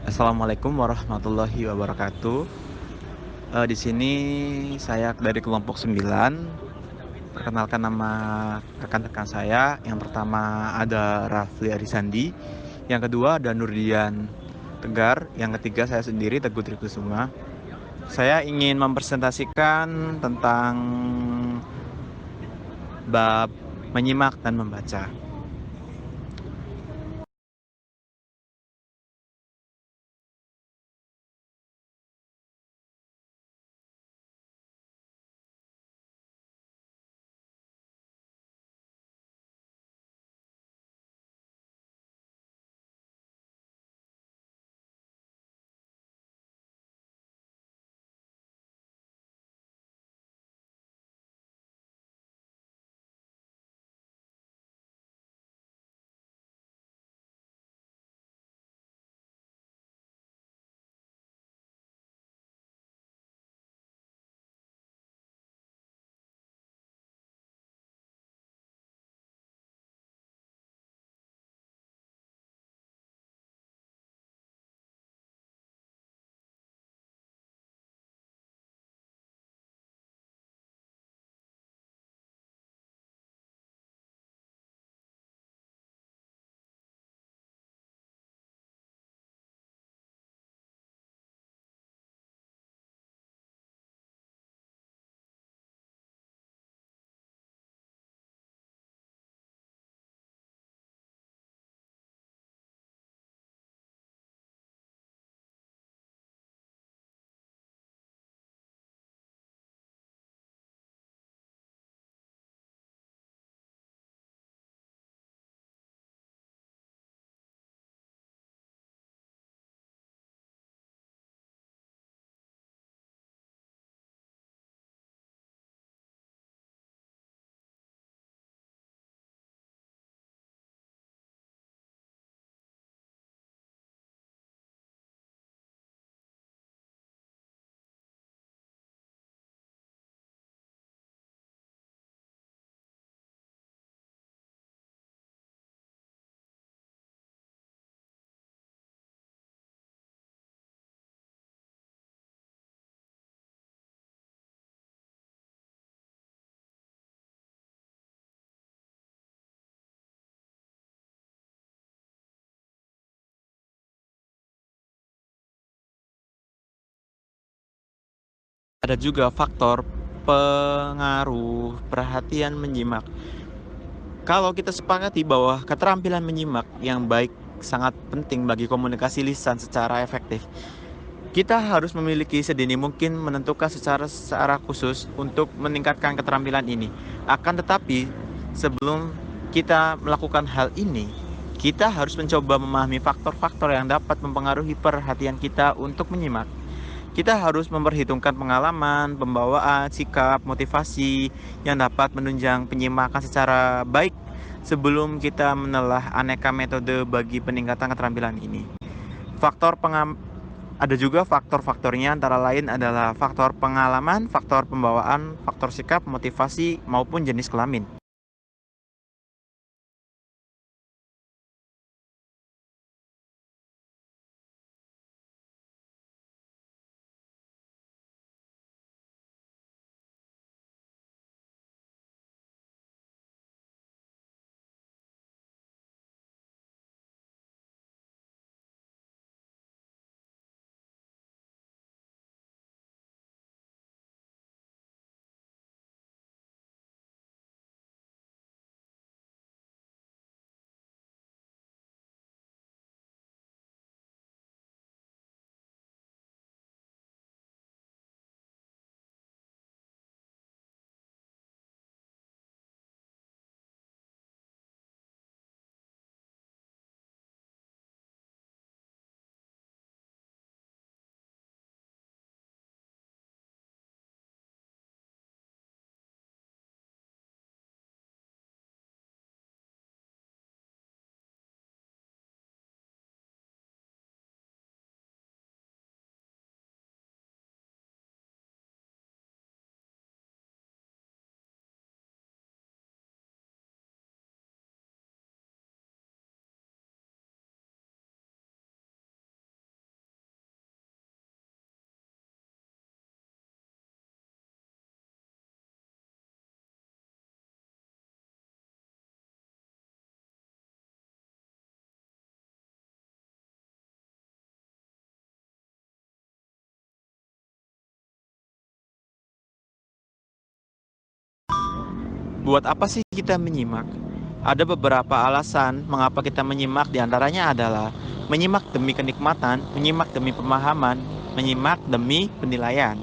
Assalamualaikum warahmatullahi wabarakatuh. Di sini saya dari kelompok 9. Perkenalkan nama rekan-rekan saya. Yang pertama ada Rafli Arisandi, yang kedua ada Nurdian Tegar, yang ketiga saya sendiri Teguh Trikusuma. Saya ingin mempresentasikan tentang bab menyimak dan membaca. Ada juga faktor pengaruh perhatian menyimak. Kalau kita sepakati bahwa keterampilan menyimak yang baik sangat penting bagi komunikasi lisan secara efektif, kita harus memiliki sedini mungkin menentukan secara khusus untuk meningkatkan keterampilan ini. Akan tetapi, sebelum kita melakukan hal ini, kita harus mencoba memahami faktor-faktor yang dapat mempengaruhi perhatian kita untuk menyimak. Kita harus memperhitungkan pengalaman, pembawaan, sikap, motivasi yang dapat menunjang penyimakan secara baik sebelum kita menelah aneka metode bagi peningkatan keterampilan ini. Faktor pengam Ada juga faktor-faktornya, antara lain adalah faktor pengalaman, faktor pembawaan, faktor sikap, motivasi, maupun jenis kelamin. Buat apa sih kita menyimak? Ada beberapa alasan mengapa kita menyimak, diantaranya adalah menyimak demi kenikmatan, menyimak demi pemahaman, menyimak demi penilaian.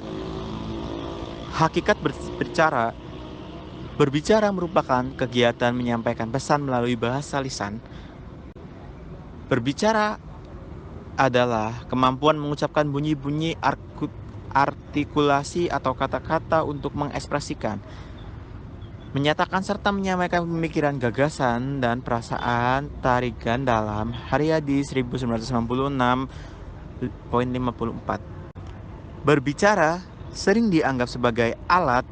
Hakikat berbicara. Berbicara merupakan kegiatan menyampaikan pesan melalui bahasa lisan. Berbicara adalah kemampuan mengucapkan bunyi-bunyi artikulasi atau kata-kata untuk mengekspresikan, menyatakan serta menyampaikan pemikiran, gagasan, dan perasaan. Tarigan dalam Haryadi 1996.54. Berbicara sering dianggap sebagai alat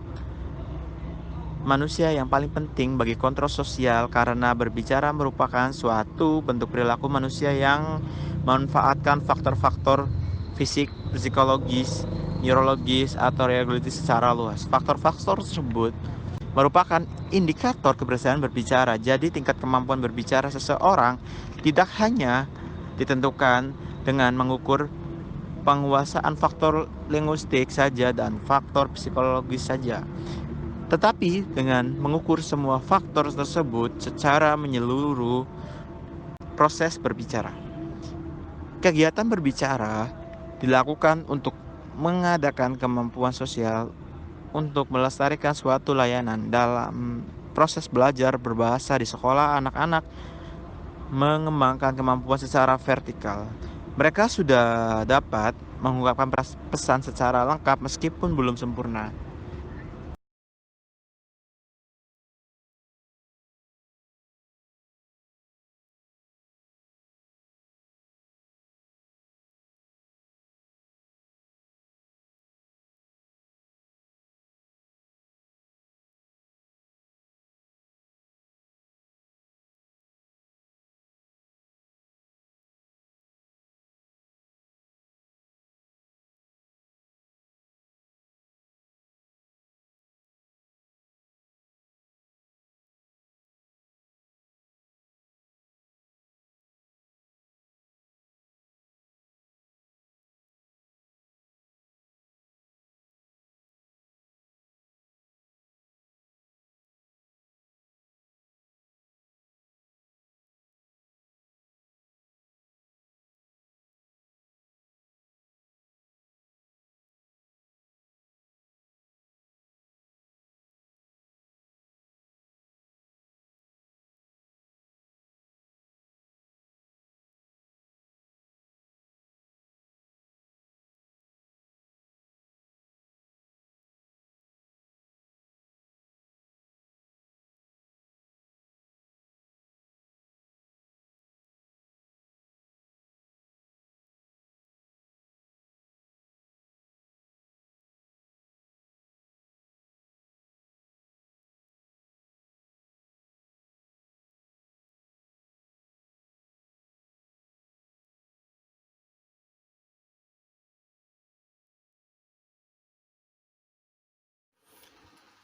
manusia yang paling penting bagi kontrol sosial karena berbicara merupakan suatu bentuk perilaku manusia yang memanfaatkan faktor-faktor fisik, psikologis, neurologis, atau regulasi secara luas. Faktor-faktor tersebut merupakan indikator keberhasilan berbicara. Jadi tingkat kemampuan berbicara seseorang tidak hanya ditentukan dengan mengukur penguasaan faktor linguistik saja dan faktor psikologis saja, tetapi dengan mengukur semua faktor tersebut secara menyeluruh proses berbicara. Kegiatan berbicara dilakukan untuk mengadakan kemampuan sosial untuk melestarikan suatu layanan. Dalam proses belajar berbahasa di sekolah, anak-anak mengembangkan kemampuan secara vertikal. Mereka sudah dapat mengungkapkan pesan secara lengkap meskipun belum sempurna.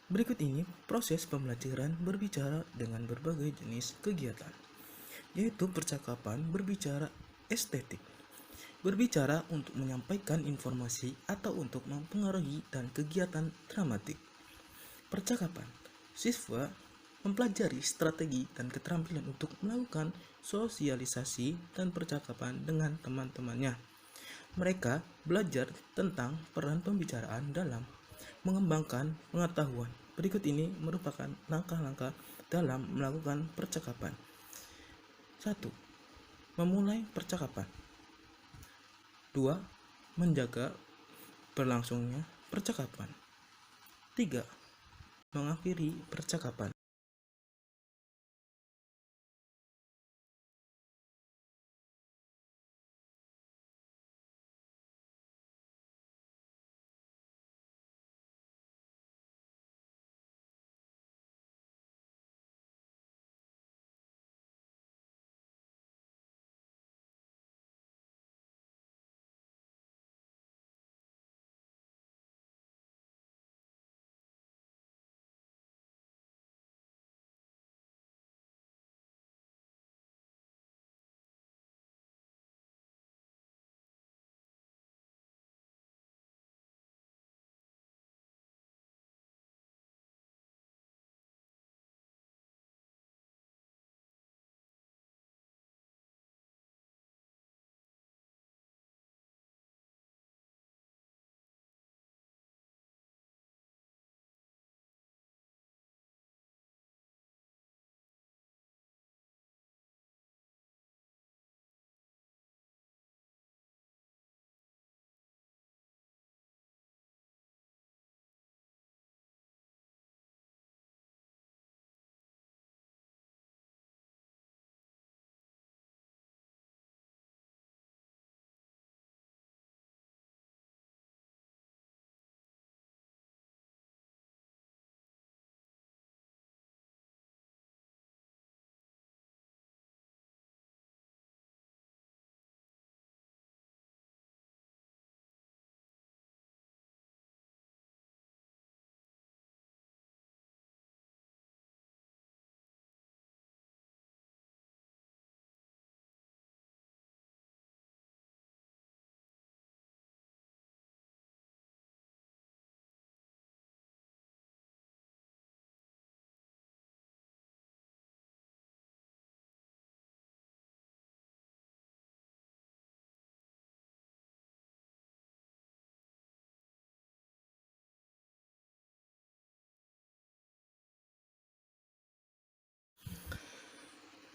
Berikut ini proses pembelajaran berbicara dengan berbagai jenis kegiatan, yaitu percakapan berbicara estetik, berbicara untuk menyampaikan informasi atau untuk mempengaruhi, dan kegiatan dramatik. Percakapan, siswa mempelajari strategi dan keterampilan untuk melakukan sosialisasi dan percakapan dengan teman-temannya. Mereka belajar tentang peran pembicaraan dalam mengembangkan pengetahuan. Berikut ini merupakan langkah-langkah dalam melakukan percakapan. 1. Memulai percakapan. 2. Menjaga berlangsungnya percakapan. 3. Mengakhiri percakapan.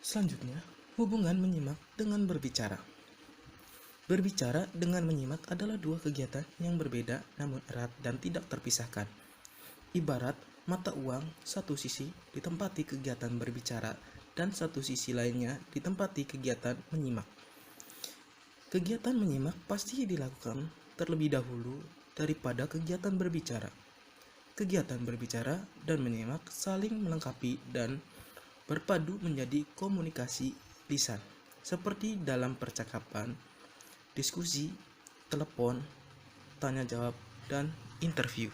Selanjutnya, hubungan menyimak dengan berbicara. Berbicara dengan menyimak adalah dua kegiatan yang berbeda namun erat dan tidak terpisahkan. Ibarat mata uang, satu sisi ditempati kegiatan berbicara dan satu sisi lainnya ditempati kegiatan menyimak. Kegiatan menyimak pasti dilakukan terlebih dahulu daripada kegiatan berbicara. Kegiatan berbicara dan menyimak saling melengkapi dan berpadu menjadi komunikasi lisan, seperti dalam percakapan, diskusi, telepon, tanya jawab, dan interview.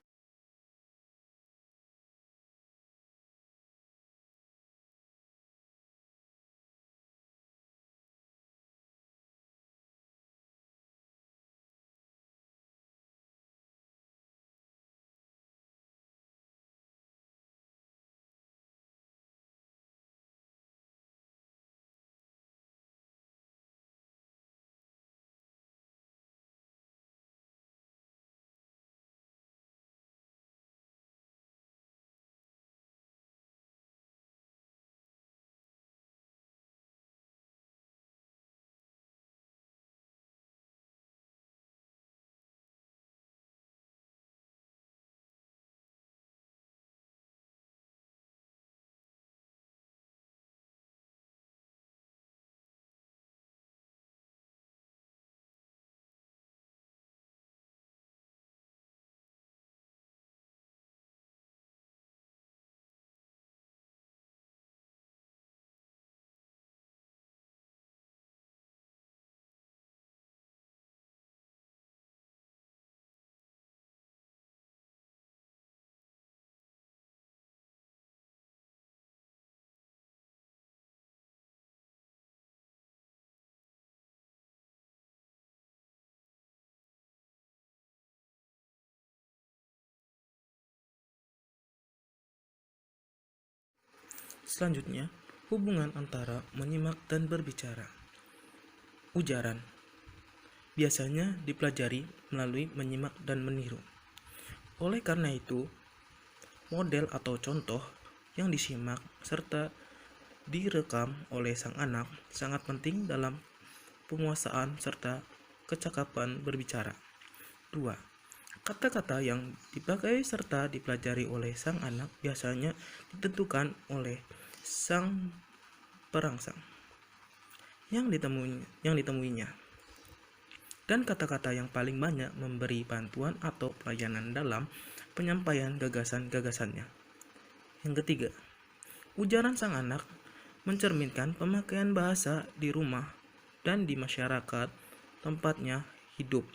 Selanjutnya, hubungan antara menyimak dan berbicara. Ujaran biasanya dipelajari melalui menyimak dan meniru. Oleh karena itu, model atau contoh yang disimak serta direkam oleh sang anak sangat penting dalam penguasaan serta kecakapan berbicara. 2. Kata-kata yang dipakai serta dipelajari oleh sang anak biasanya ditentukan oleh sang perangsang yang ditemuinya, dan kata-kata yang paling banyak memberi bantuan atau pelayanan dalam penyampaian gagasan-gagasannya. Yang ketiga, ujaran sang anak mencerminkan pemakaian bahasa di rumah dan di masyarakat tempatnya hidup.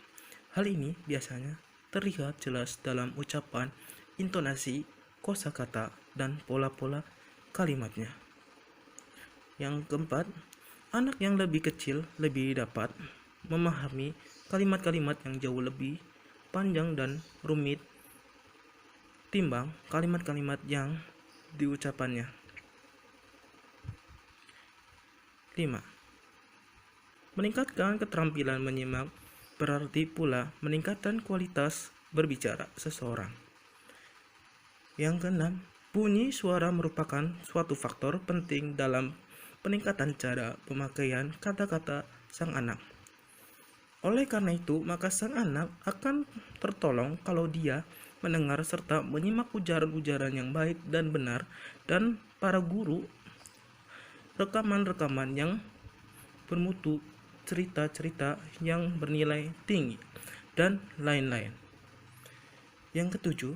Hal ini biasanya terlihat jelas dalam ucapan, intonasi, kosakata, dan pola-pola kalimatnya. Yang keempat, anak yang lebih kecil lebih dapat memahami kalimat-kalimat yang jauh lebih panjang dan rumit timbang kalimat-kalimat yang diucapannya. 5. Meningkatkan keterampilan menyimak berarti pula meningkatkan kualitas berbicara seseorang. Yang keenam, bunyi suara merupakan suatu faktor penting dalam peningkatan cara pemakaian kata-kata sang anak. Oleh karena itu, maka sang anak akan tertolong kalau dia mendengar serta menyimak ujaran-ujaran yang baik dan benar, dan para guru rekaman-rekaman yang bermutu, cerita-cerita yang bernilai tinggi, dan lain-lain. Yang ketujuh,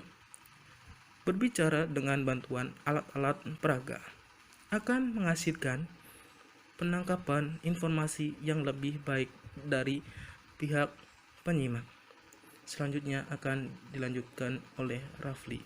berbicara dengan bantuan alat-alat peraga akan menghasilkan penangkapan informasi yang lebih baik dari pihak penyimak. Selanjutnya akan dilanjutkan oleh Rafli.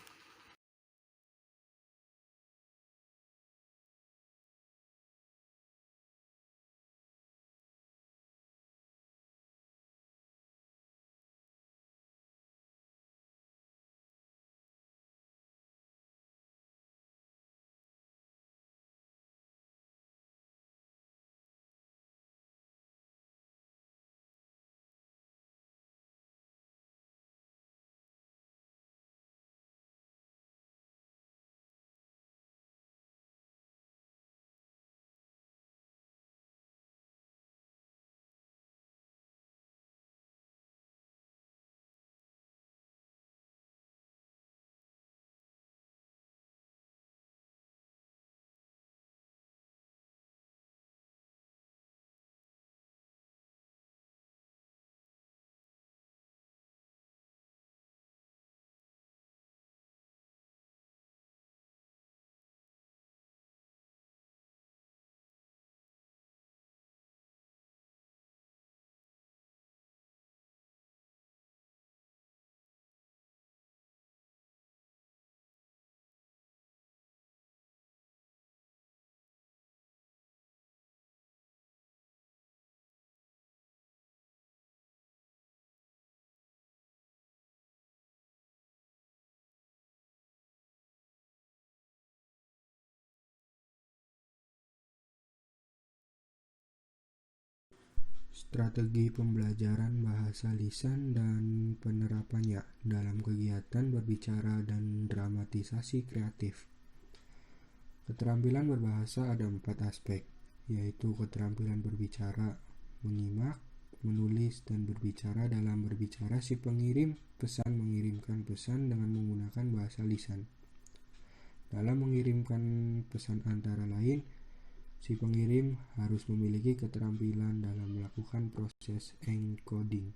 Strategi pembelajaran bahasa lisan dan penerapannya dalam kegiatan berbicara dan dramatisasi kreatif. Keterampilan berbahasa ada 4 aspek, yaitu keterampilan berbicara, menyimak, menulis, dan berbicara. Dalam berbicara, si pengirim pesan mengirimkan pesan dengan menggunakan bahasa lisan. Dalam mengirimkan pesan antara lain, si pengirim harus memiliki keterampilan dalam melakukan proses encoding.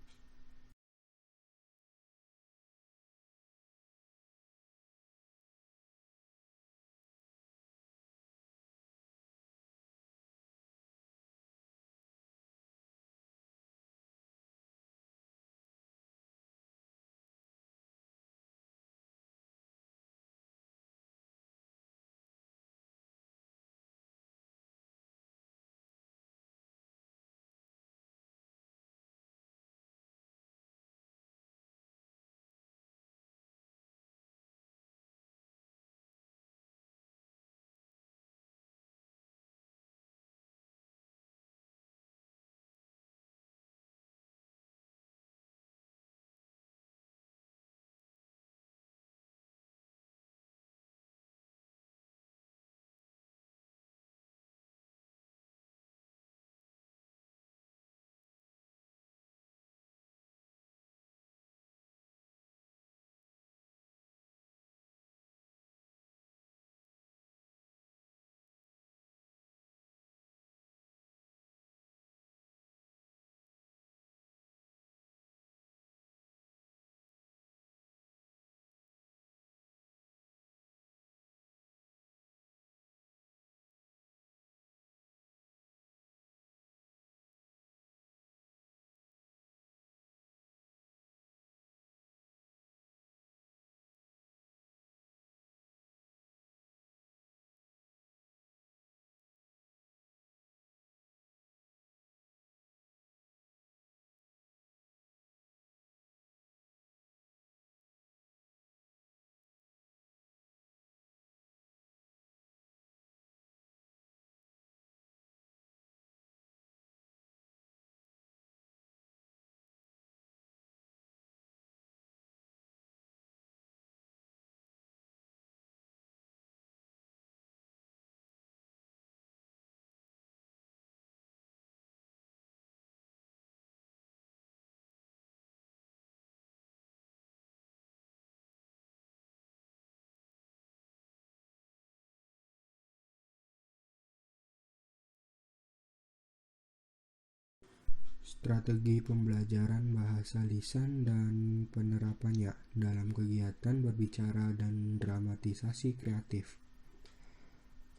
Strategi pembelajaran bahasa lisan dan penerapannya dalam kegiatan berbicara dan dramatisasi kreatif.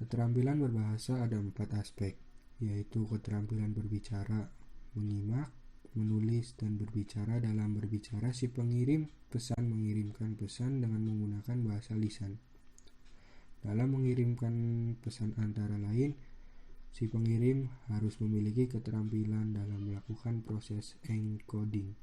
Keterampilan berbahasa ada 4 aspek, yaitu keterampilan berbicara, menyimak, menulis, dan berbicara. Dalam berbicara, si pengirim pesan mengirimkan pesan dengan menggunakan bahasa lisan. Dalam mengirimkan pesan antara lain, si pengirim harus memiliki keterampilan dalam melakukan proses encoding.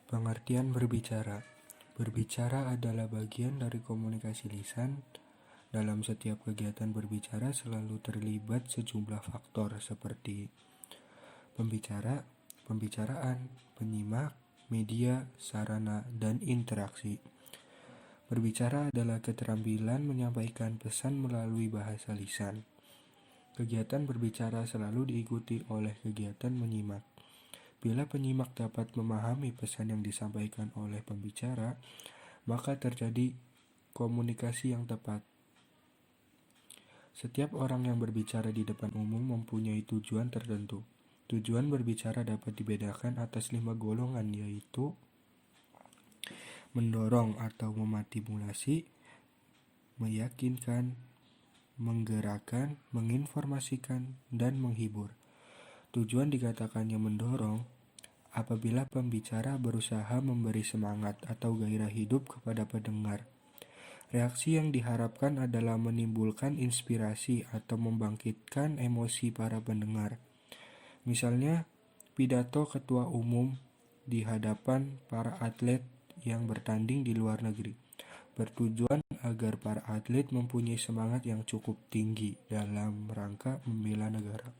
Pengertian berbicara. Berbicara adalah bagian dari komunikasi lisan. Dalam setiap kegiatan berbicara selalu terlibat sejumlah faktor seperti pembicara, pembicaraan, penyimak, media, sarana, dan interaksi. Berbicara adalah keterampilan menyampaikan pesan melalui bahasa lisan. Kegiatan berbicara selalu diikuti oleh kegiatan menyimak. Bila penyimak dapat memahami pesan yang disampaikan oleh pembicara, maka terjadi komunikasi yang tepat. Setiap orang yang berbicara di depan umum mempunyai tujuan tertentu. Tujuan berbicara dapat dibedakan atas 5 golongan, yaitu mendorong atau memotivasi, meyakinkan, menggerakkan, menginformasikan, dan menghibur. Tujuan dikatakannya mendorong apabila pembicara berusaha memberi semangat atau gairah hidup kepada pendengar. Reaksi yang diharapkan adalah menimbulkan inspirasi atau membangkitkan emosi para pendengar. Misalnya, pidato ketua umum di hadapan para atlet yang bertanding di luar negeri, bertujuan agar para atlet mempunyai semangat yang cukup tinggi dalam rangka membela negara.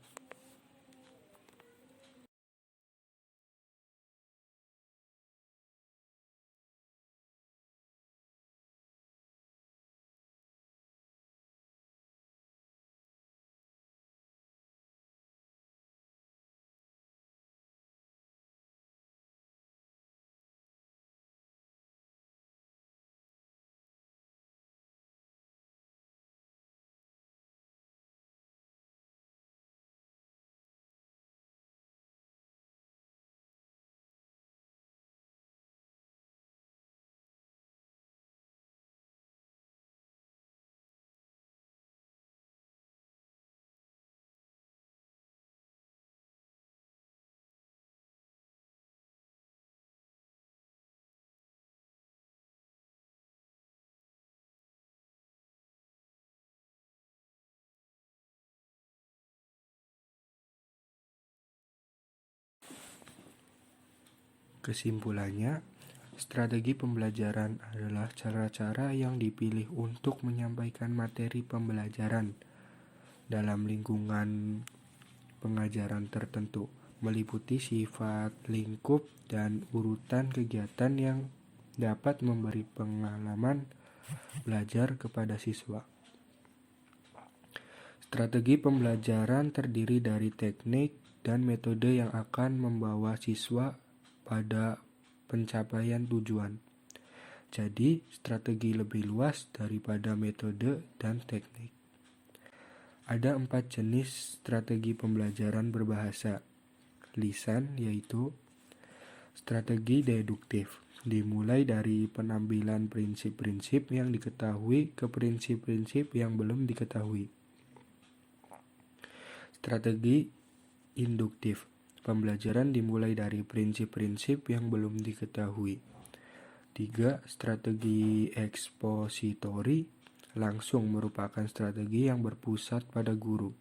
Kesimpulannya, strategi pembelajaran adalah cara-cara yang dipilih untuk menyampaikan materi pembelajaran dalam lingkungan pengajaran tertentu, meliputi sifat, lingkup, dan urutan kegiatan yang dapat memberi pengalaman belajar kepada siswa. Strategi pembelajaran terdiri dari teknik dan metode yang akan membawa siswa pada pencapaian tujuan. Jadi, strategi lebih luas daripada metode dan teknik. Ada 4 jenis strategi pembelajaran berbahasa lisan, yaitu strategi deduktif, dimulai dari penampilan prinsip-prinsip yang diketahui ke prinsip-prinsip yang belum diketahui. Strategi induktif, pembelajaran dimulai dari prinsip-prinsip yang belum diketahui. 3. Strategi ekspositori, langsung merupakan strategi yang berpusat pada guru.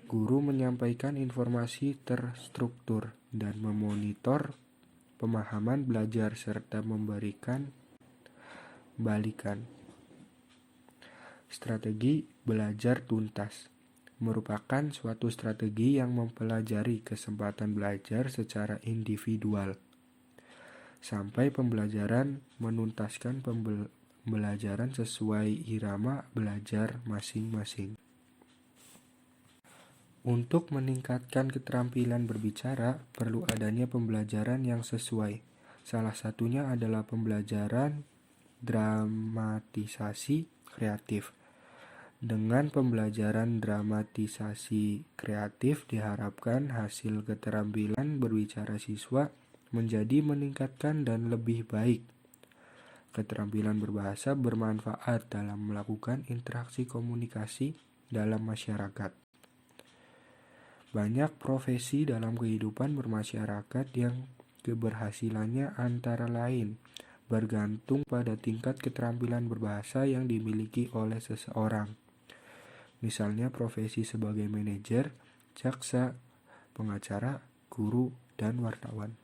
Guru menyampaikan informasi terstruktur dan memonitor pemahaman belajar serta memberikan balikan. Strategi belajar tuntas merupakan suatu strategi yang mempelajari kesempatan belajar secara individual sampai pembelajaran menuntaskan pembelajaran sesuai irama belajar masing-masing. Untuk meningkatkan keterampilan berbicara, perlu adanya pembelajaran yang sesuai. Salah satunya adalah pembelajaran dramatisasi kreatif. Dengan pembelajaran dramatisasi kreatif diharapkan hasil keterampilan berbicara siswa menjadi meningkatkan dan lebih baik. Keterampilan berbahasa bermanfaat dalam melakukan interaksi komunikasi dalam masyarakat. Banyak profesi dalam kehidupan bermasyarakat yang keberhasilannya antara lain bergantung pada tingkat keterampilan berbahasa yang dimiliki oleh seseorang. Misalnya profesi sebagai manajer, jaksa, pengacara, guru, dan wartawan.